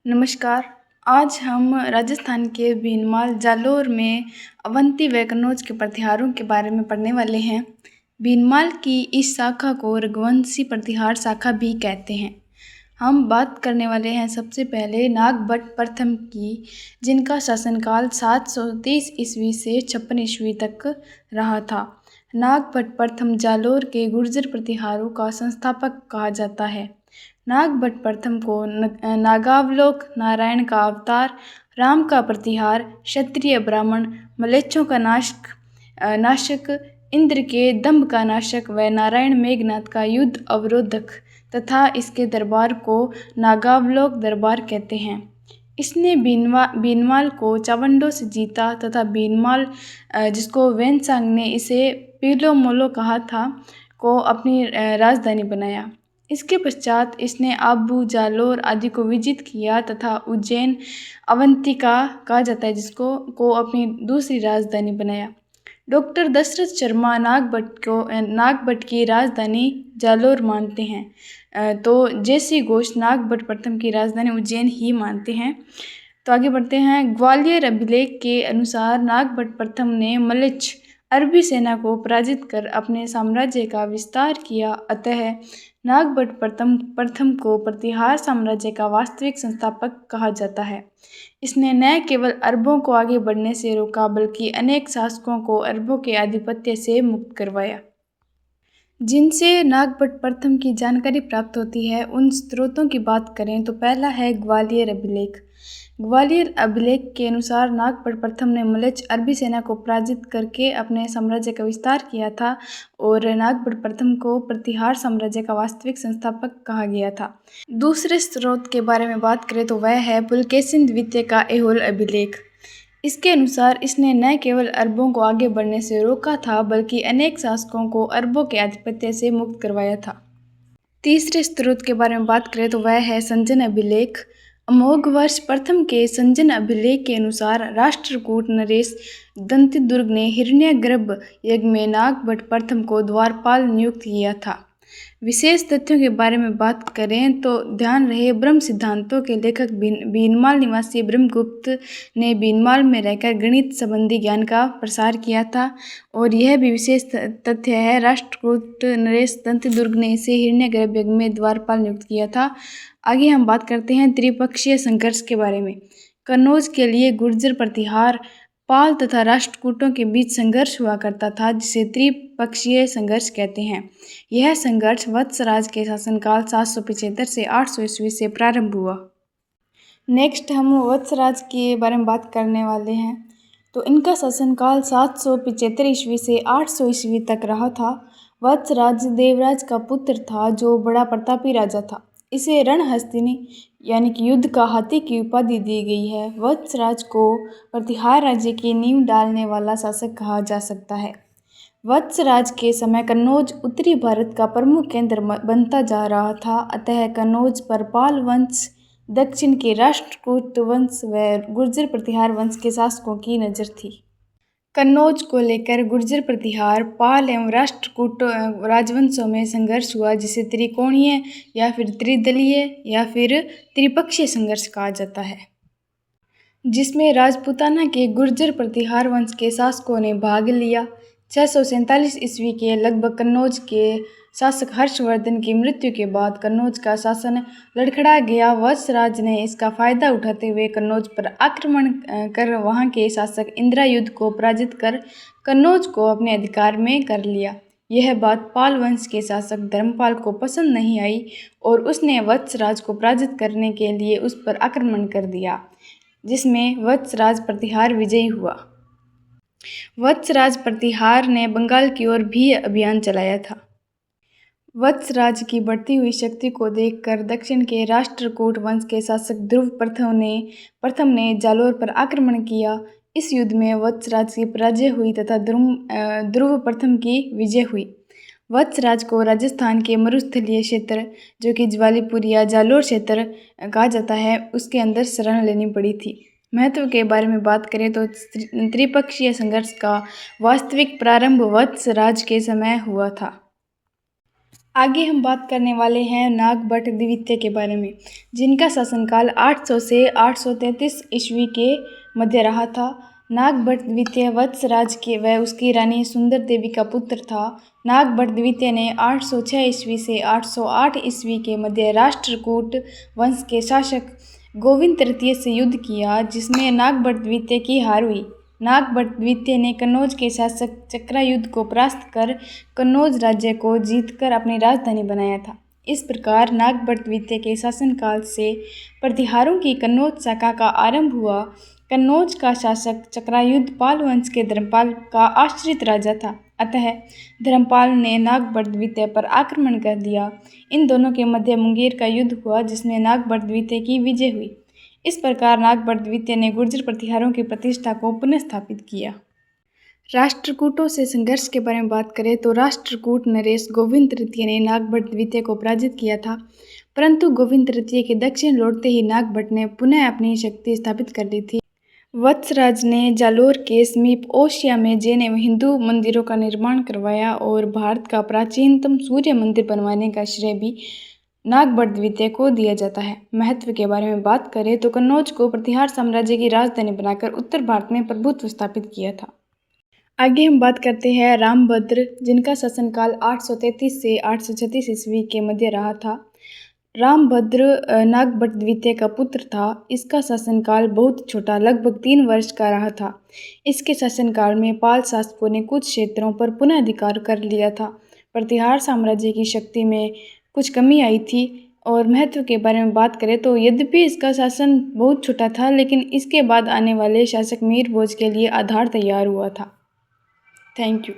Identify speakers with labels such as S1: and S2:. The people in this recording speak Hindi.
S1: नमस्कार। आज हम राजस्थान के भीनमाल जालोर में अवंती व कन्नौज के प्रतिहारों के बारे में पढ़ने वाले हैं। भीनमाल की इस शाखा को रघुवंशी प्रतिहार शाखा भी कहते हैं। हम बात करने वाले हैं सबसे पहले नागभट्ट प्रथम की, जिनका शासनकाल 730 ईस्वी से 56 ईस्वी तक रहा था। नागभट्ट प्रथम जालोर के गुर्जर प्रतिहारों का संस्थापक कहा जाता है। नागभट्ट प्रथम को नागावलोक, नारायण का अवतार, राम का प्रतिहार, क्षत्रिय ब्राह्मण, म्लेच्छों का नाशक, इंद्र के दंभ का नाशक व नारायण मेघनाथ का युद्ध अवरोधक तथा इसके दरबार को नागावलोक दरबार कहते हैं। इसने भीनमाल को चावंडों से जीता तथा भीनमाल, जिसको वेनसांग ने इसे पीलो मोलो कहा था, को अपनी राजधानी बनाया। इसके पश्चात इसने आबू, जालोर आदि को विजित किया तथा उज्जैन, अवंतिका कहा जाता है जिसको को अपनी दूसरी राजधानी बनाया। डॉक्टर दशरथ शर्मा नागभट्ट की राजधानी जालोर मानते हैं, तो जेसी घोष नागभट्ट प्रथम की राजधानी उज्जैन ही मानते हैं। तो आगे बढ़ते हैं। ग्वालियर अभिलेख के अनुसार नागभट्ट प्रथम ने मलेच्छ अरबी सेना को पराजित कर अपने साम्राज्य का विस्तार किया। अतः नागभट्ट प्रथम को प्रतिहार साम्राज्य का वास्तविक संस्थापक कहा जाता है। इसने न केवल अरबों को आगे बढ़ने से रोका, बल्कि अनेक शासकों को अरबों के आधिपत्य से मुक्त करवाया। जिनसे नागभट्ट प्रथम की जानकारी प्राप्त होती है, उन स्रोतों की बात करें तो पहला है ग्वालियर अभिलेख। ग्वालियर अभिलेख के अनुसार नागभट्ट प्रथम ने मलेच्छ अरबी सेना को पराजित करके अपने साम्राज्य का विस्तार किया था और नागभट्ट प्रथम को प्रतिहार साम्राज्य का वास्तविक संस्थापक कहा गया था। दूसरे स्रोत के बारे में बात करें तो वह है पुलकेशिन द्वितीय का ऐहोल अभिलेख। इसके अनुसार इसने न केवल अरबों को आगे बढ़ने से रोका था, बल्कि अनेक शासकों को अरबों के आधिपत्य से मुक्त करवाया था। तीसरे स्रोत के बारे में बात करें तो वह है संजन अभिलेख। अमोघवर्ष प्रथम के संजन अभिलेख के अनुसार राष्ट्रकूट नरेश दंतिदुर्ग ने हिरण्यगर्भ यज्ञ में नागभट्ट प्रथम को द्वारपाल नियुक्त किया था। विशेष तथ्यों के बारे में बात करें तो ध्यान रहे, ब्रह्म सिद्धांतों के लेखक भीनमाल निवासी ब्रह्मगुप्त ने भीनमाल में रहकर गणित संबंधी ज्ञान का प्रसार किया था। और यह भी विशेष तथ्य है, राष्ट्रकूट नरेश दंतिदुर्ग ने इसे हिरण्यगर्भ यज्ञ में द्वारपाल नियुक्त किया था। आगे हम बात करते हैं त्रिपक्षीय संघर्ष के बारे में। कन्नौज के लिए गुर्जर प्रतिहार, पाल तथा राष्ट्रकूटों के बीच संघर्ष हुआ करता था, जिसे त्रिपक्षीय संघर्ष कहते हैं। यह संघर्ष वत्सराज के शासनकाल 775 से 800 ईस्वी से प्रारंभ हुआ। नेक्स्ट हम वत्सराज के बारे में बात करने वाले हैं। तो इनका शासनकाल 775 ईस्वी से 800 ईस्वी तक रहा था। वत्सराज देवराज का पुत्र था, जो बड़ा प्रतापी राजा था। इसे रणहस्तिनी यानी कि युद्ध का हाथी की उपाधि दी गई है। वत्सराज को प्रतिहार राज्य की नींव डालने वाला शासक कहा जा सकता है। वत्सराज के समय कन्नौज उत्तरी भारत का प्रमुख केंद्र बनता जा रहा था, अतः कन्नौज पर पाल वंश, दक्षिण के राष्ट्रकूट वंश व गुर्जर प्रतिहार वंश के शासकों की नज़र थी। कन्नौज को लेकर गुर्जर प्रतिहार, पाल एवं राष्ट्रकूट राजवंशों में संघर्ष हुआ, जिसे त्रिकोणीय या फिर त्रिदलीय या फिर त्रिपक्षीय संघर्ष कहा जाता है, जिसमें राजपूताना के गुर्जर प्रतिहार वंश के शासकों ने भाग लिया। 647 ईस्वी के लगभग कन्नौज के शासक हर्षवर्धन की मृत्यु के बाद कन्नौज का शासन लड़खड़ा गया। वत्सराज ने इसका फायदा उठाते हुए कन्नौज पर आक्रमण कर वहां के शासक इंद्रायुध को पराजित कर कन्नौज को अपने अधिकार में कर लिया। यह बात पाल वंश के शासक धर्मपाल को पसंद नहीं आई और उसने वत्सराज को पराजित करने के लिए उस पर आक्रमण कर दिया, जिसमें वत्सराज प्रतिहार विजयी हुआ। वत्सराज प्रतिहार ने बंगाल की ओर भी अभियान चलाया था। वत्सराज की बढ़ती हुई शक्ति को देखकर दक्षिण के राष्ट्रकूट वंश के शासक ध्रुव प्रथम ने जालोर पर आक्रमण किया। इस युद्ध में वत्सराज की पराजय हुई तथा ध्रुव प्रथम की विजय हुई। वत्सराज को राजस्थान के मरुस्थलीय क्षेत्र, जो कि ज्वालीपुर या जालोर क्षेत्र कहा जाता है, उसके अंदर शरण लेनी पड़ी थी। महत्व के बारे में बात करें तो त्रिपक्षीय संघर्ष का वास्तविक प्रारंभ वत्सराज के समय हुआ था। आगे हम बात करने वाले हैं नागभट्ट द्वितीय के बारे में, जिनका शासनकाल 800 से 833 ईस्वी के मध्य रहा था। नागभट्ट द्वितीय वत्स राज के व उसकी रानी सुंदर देवी का पुत्र था। नागभट्ट द्वितीय ने 806 ईस्वी से 808 ईस्वी के मध्य राष्ट्रकूट वंश के शासक गोविंद तृतीय से युद्ध किया, जिसमें नागभट्ट द्वितीय की हार हुई। नागभट्ट द्वितीय ने कन्नौज के शासक चक्रायुध को परास्त कर कन्नौज राज्य को जीतकर अपनी राजधानी बनाया था। इस प्रकार नागभट्ट द्वितीय के शासनकाल से प्रतिहारों की कन्नौज शाखा का आरंभ हुआ। कन्नौज का शासक चक्रायुध पाल वंश के धर्मपाल का आश्रित राजा था, अतः धर्मपाल ने नागभट्ट द्वितीय पर आक्रमण कर दिया। इन दोनों के मध्य मुंगेर का युद्ध हुआ, जिसमें नागभट्ट द्वितीय की विजय हुई। इस प्रकार नागभट्ट द्वितीय ने गुर्जर प्रतिहारों की प्रतिष्ठा को पुनः स्थापित किया। राष्ट्रकूटों से संघर्ष के बारे में बात करें तो राष्ट्रकूट नरेश गोविंद तृतीय ने नागभट्ट द्वितीय को पराजित किया था, परंतु गोविंद तृतीय के दक्षिण लौटते ही नागभट्ट ने पुनः अपनी शक्ति स्थापित कर ली थी। वत्सराज ने जालोर के समीप ओशिया में जैन एवं हिंदू मंदिरों का निर्माण करवाया और भारत का प्राचीनतम सूर्य मंदिर बनवाने का श्रेय भी नागभट्ट द्वितीय को दिया जाता है। महत्व के बारे में बात करें तो कन्नौज को प्रतिहार साम्राज्य की राजधानी बनाकर उत्तर भारत में प्रभुत्व स्थापित किया था। आगे हम बात करते हैं रामभद्र, जिनका शासनकाल 833 से 836 ईस्वी के मध्य रहा था। रामभद्र नागभट्ट द्वितीय का पुत्र था। इसका शासनकाल बहुत छोटा, लगभग 3 वर्ष का रहा था। इसके शासनकाल में पाल शासकों ने कुछ क्षेत्रों पर पुनः अधिकार कर लिया था। प्रतिहार साम्राज्य की शक्ति में कुछ कमी आई थी। और महत्व के बारे में बात करें तो यद्यपि इसका शासन बहुत छोटा था, लेकिन इसके बाद आने वाले शासक मीर भोज के लिए आधार तैयार हुआ था। Thank you.